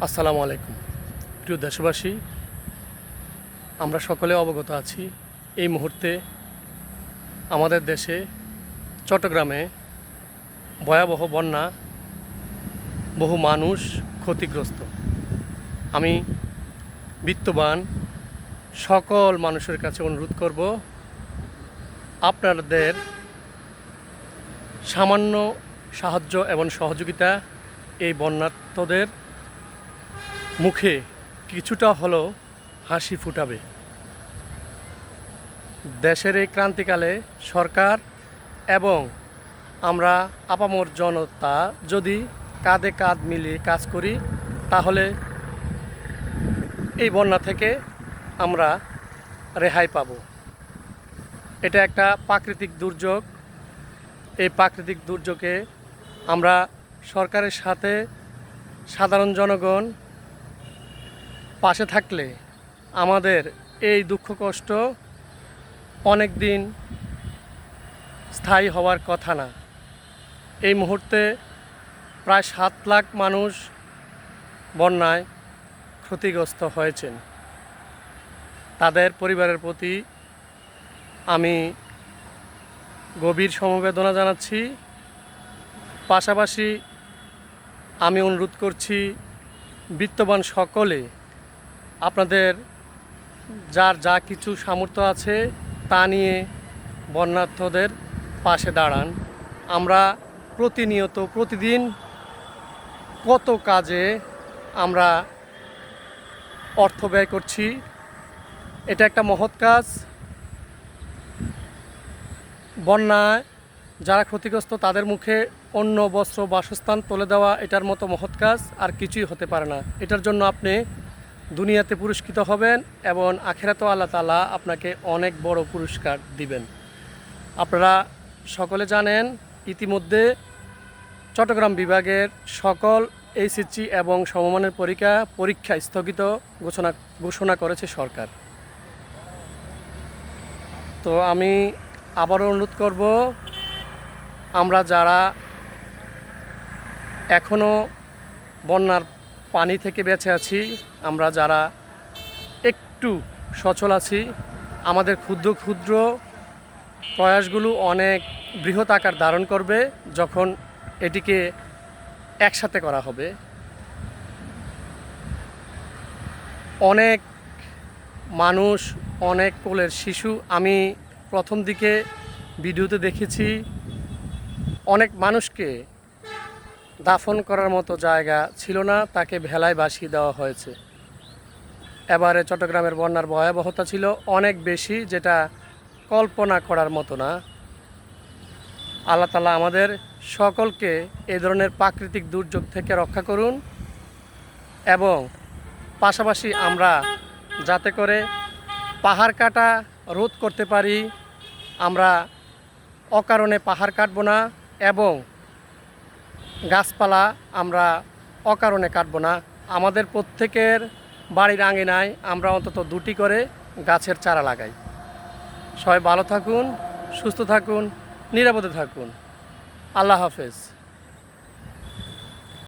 আসসালামু আলাইকুম। প্রিয় দেশবাসী, আমরা সকলে অবগত আছি এই মুহূর্তে আমাদের দেশে চট্টগ্রামে ভয়াবহ বন্যা, বহু মানুষ ক্ষতিগ্রস্ত। আমি বিত্তবান সকল মানুষের কাছে অনুরোধ করব, আপনাদের সামান্য সাহায্য এবং সহযোগিতা এই বন্যার্তদের মুখে কিছুটা হলেও হাসি ফুটাবে। দেশের এই ক্রান্তিকালে সরকার এবং আমরা আপামর জনতা যদি কাঁধে কাঁধ মিলিয়ে কাজ করি, তাহলে এই বন্যা থেকে আমরা রেহাই পাব। এটা একটা প্রাকৃতিক দুর্যোগ। এই প্রাকৃতিক দুর্যোগে আমরা সরকারের সাথে সাধারণ জনগণ পাশে থাকলে আমাদের এই দুঃখ কষ্ট অনেক দিন স্থায়ী হওয়ার কথা না। এই মুহূর্তে প্রায় 7 লাখ মানুষ বন্যায় ক্ষতিগ্রস্ত হয়েছেন। তাদের পরিবারের প্রতি আমি গভীর সমবেদনা জানাচ্ছি। পাশাপাশি আমি অনুরোধ করছি বিত্তবান সকলে আপনাদের যার যা কিছু সামর্থ্য আছে তা নিয়ে বন্যার্তদের পাশে দাঁড়ান। আমরা প্রতিনিয়ত প্রতিদিন কত কাজে আমরা অর্থ ব্যয় করছি। এটা একটা মহৎ কাজ। বন্যায় যারা ক্ষতিগ্রস্ত তাদের মুখে অন্ন, বস্ত্র, বাসস্থান তুলে দেওয়া এটার মতো মহৎ কাজ আর কিছুই হতে পারে না। এটার জন্য আপনি দুনিয়াতে পুরস্কৃত হবেন এবং আখিরাতেও আল্লাহ তাআলা আপনাকে অনেক বড় পুরস্কার দিবেন। আপনারা সকলে জানেন, ইতিমধ্যে চট্টগ্রাম বিভাগের সকল এইচএসসি এবং সমমানের পরীক্ষা স্থগিত ঘোষণা করেছে সরকার। তো আমি আবারও অনুরোধ করব, আমরা যারা এখনও বন্যার পানি থেকে বেঁচে আছি, আমরা যারা একটু সচল আছি, আমাদের ক্ষুদ্র ক্ষুদ্র প্রয়াসগুলো অনেক বৃহৎ আকার ধারণ করবে যখন এটিকে একসাথে করা হবে। অনেক মানুষ, অনেক কোলের শিশু, আমি প্রথম দিকে ভিডিওতে দেখেছি অনেক মানুষকে দাফন করার মতো জায়গা ছিল না, তাকে ভেলায় ভাসিয়ে দেওয়া হয়েছে। এবারে চট্টগ্রামের বন্যার ভয়াবহতা ছিল অনেক বেশি, যেটা কল্পনা করার মতো না। আল্লাহ তাআলা আমাদের সকলকে এই ধরনের প্রাকৃতিক দুর্যোগ থেকে রক্ষা করুন এবং পাশাপাশি আমরা যাতে করে পাহাড় কাটা রোধ করতে পারি, আমরা অকারণে পাহাড় কাটব না এবং গাছপালা আমরা অকারণে কাটব না। আমাদের প্রত্যেকের বাড়ির আঙিনায় আমরা অন্তত 2টি করে গাছের চারা লাগাই। সবাই ভালো থাকুন, সুস্থ থাকুন, নিরাপদে থাকুন। আল্লাহ হাফেজ।